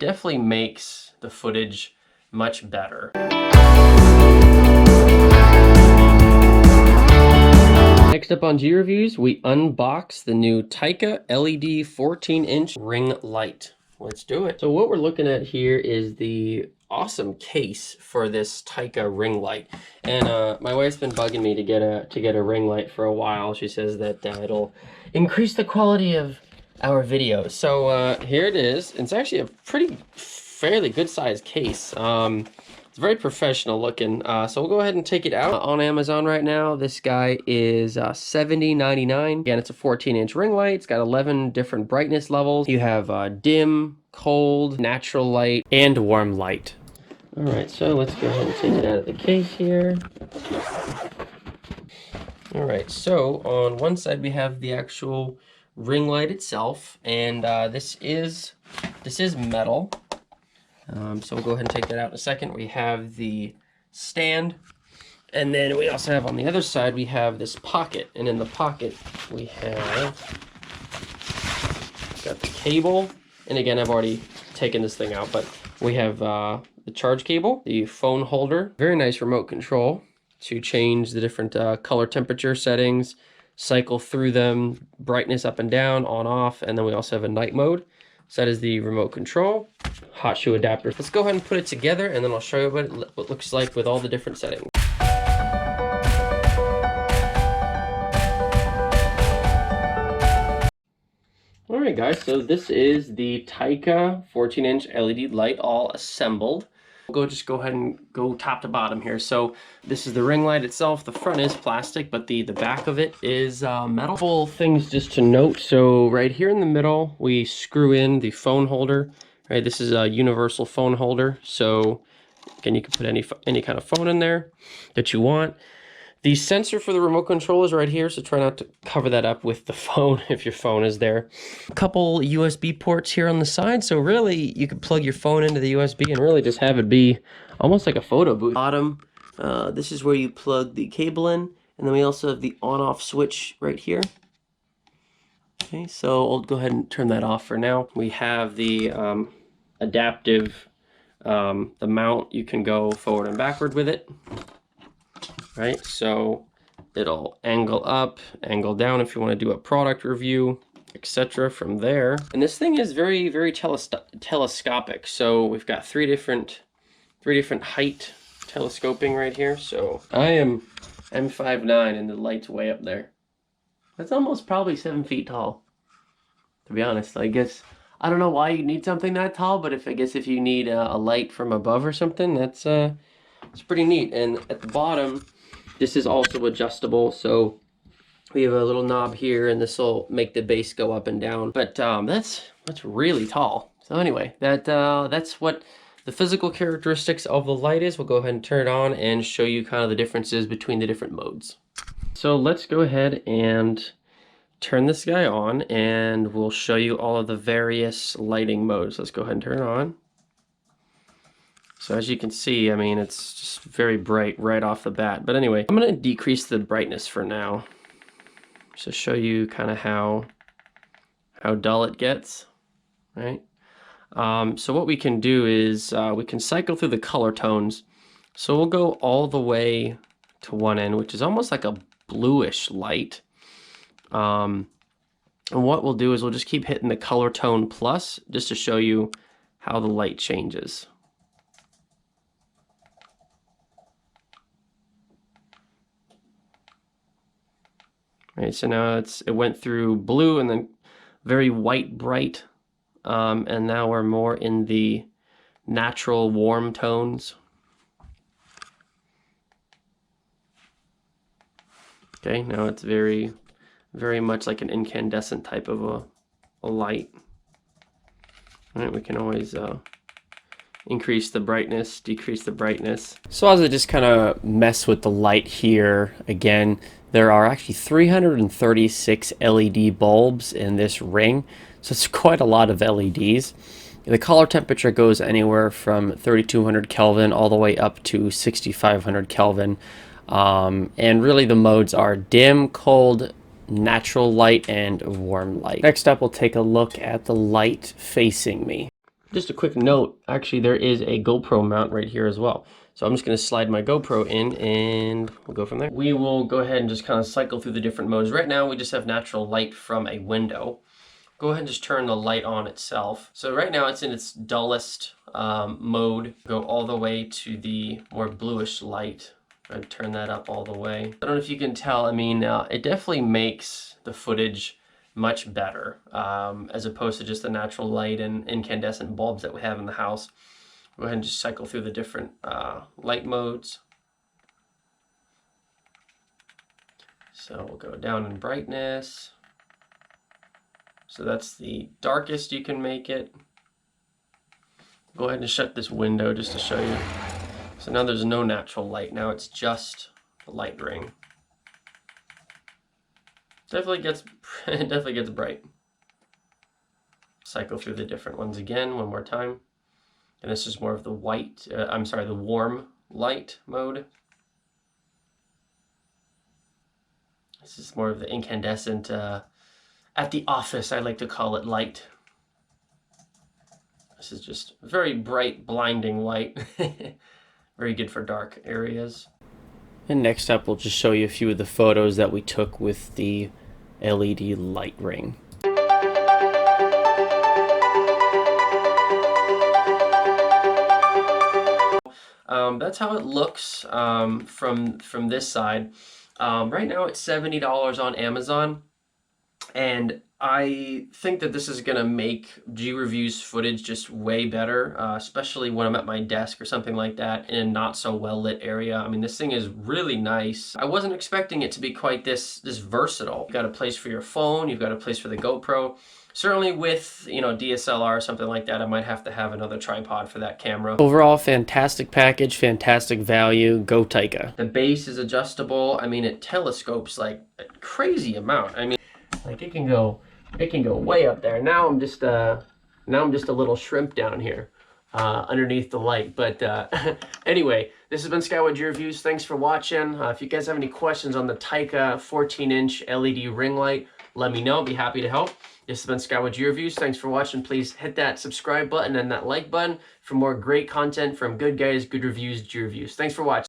definitely makes the footage much better. Next up on G Reviews, we unbox the new Tycka LED 14-inch ring light. Let's do it. So what we're looking at here is the awesome case for this Tycka ring light. And my wife's been bugging me to get a ring light for a while. She says that it'll increase the quality of our videos. So here it is. It's actually a fairly good sized case. It's very professional looking. So we'll go ahead and take it out on Amazon right now. This guy is $70.99. Again, it's a 14-inch ring light. It's got 11 different brightness levels. You have dim, cold, natural light, and warm light. All right, so let's go ahead and take it out of the case here. All right, so on one side we have the actual ring light itself, and this is metal. So we'll go ahead and take that out in a second. We have the stand, and then we also have on the other side, we have this pocket, and in the pocket we have got the cable, and again, I've already taken this thing out, but we have the charge cable, the phone holder, very nice remote control to change the different color temperature settings, cycle through them, brightness up and down, on, off, and then we also have a night mode. So that is the remote control, hot shoe adapter. Let's go ahead and put it together, and then I'll show you what it looks like with all the different settings. All right, guys, so this is the Tycka 14-inch LED light all assembled. We'll just go ahead and go top to bottom here. So this is the ring light itself. The front is plastic, but the back of it is metal. Couple things just to note. So right here in the middle, we screw in the phone holder. Right, this is a universal phone holder. So again, you can put any kind of phone in there that you want. The sensor for the remote control is right here, so try not to cover that up with the phone if your phone is there. A couple USB ports here on the side, so really you could plug your phone into the USB and really just have it be almost like a photo booth. Bottom, this is where you plug the cable in, and then we also have the on-off switch right here. Okay, so I'll go ahead and turn that off for now. We have the adaptive, the mount. You can go forward and backward with it. Right, so it'll angle up, angle down if you want to do a product review, etc. from there. And this thing is very, very telescopic. So we've got three different height telescoping right here. So I'm 5'9", and the light's way up there. That's almost probably 7 feet tall, to be honest. I guess I don't know why you need something that tall, but I guess if you need a light from above or something, that's it's pretty neat. And at the bottom, this is also adjustable, so we have a little knob here, and this will make the base go up and down. But that's really tall. So anyway, that's what the physical characteristics of the light is. We'll go ahead and turn it on and show you kind of the differences between the different modes. So let's go ahead and turn this guy on, and we'll show you all of the various lighting modes. Let's go ahead and turn it on. So as you can see, I mean, it's just very bright right off the bat. But anyway, I'm going to decrease the brightness for now, just to show you kind of how dull it gets, right? So what we can do is we can cycle through the color tones. So we'll go all the way to one end, which is almost like a bluish light. And what we'll do is we'll just keep hitting the color tone plus, just to show you how the light changes. Right, so now it went through blue and then very white bright, and now we're more in the natural warm tones. Okay, now it's very, very much like an incandescent type of a light. All right, we can always increase the brightness, decrease the brightness. So as I just kind of mess with the light here, again, there are actually 336 LED bulbs in this ring, so it's quite a lot of LEDs. The color temperature goes anywhere from 3200 Kelvin all the way up to 6500 Kelvin. And really the modes are dim, cold, natural light, and warm light. Next up, we'll take a look at the light facing me. Just a quick note, actually there is a GoPro mount right here as well. So I'm just gonna slide my GoPro in and we'll go from there. We will go ahead and just kind of cycle through the different modes. Right now we just have natural light from a window. Go ahead and just turn the light on itself. So right now it's in its dullest mode. Go all the way to the more bluish light and turn that up all the way. I don't know if you can tell, I mean, it definitely makes the footage much better as opposed to just the natural light and incandescent bulbs that we have in the house. Go ahead and just cycle through the different light modes. So we'll go down in brightness. So that's the darkest you can make it. Go ahead and shut this window just to show you. So now there's no natural light. Now it's just the light ring. Definitely gets it definitely gets bright. Cycle through the different ones again one more time. And this is more of the white, the warm light mode. This is more of the incandescent, at the office I like to call it light. This is just very bright, blinding light. Very good for dark areas. And next up, we'll just show you a few of the photos that we took with the LED light ring. That's how it looks from this side. Right now it's $70 on Amazon, and I think that this is gonna make G-Review's footage just way better, especially when I'm at my desk or something like that in a not so well lit area. I mean, this thing is really nice. I wasn't expecting it to be quite this versatile. You've got a place for your phone, you've got a place for the GoPro. Certainly with, you know, DSLR or something like that, I might have to have another tripod for that camera. Overall, fantastic package, fantastic value. Go Tycka. The base is adjustable. I mean, it telescopes like a crazy amount. I mean, like it can go way up there. Now I'm just a little shrimp down here underneath the light. But anyway, this has been Skyway G-Reviews. Thanks for watching. If you guys have any questions on the Tycka 14-inch LED ring light, let me know. I'll be happy to help. This has been Skyway G-Reviews. Thanks for watching. Please hit that subscribe button and that like button for more great content from good guys, good reviews, G-Reviews. Thanks for watching.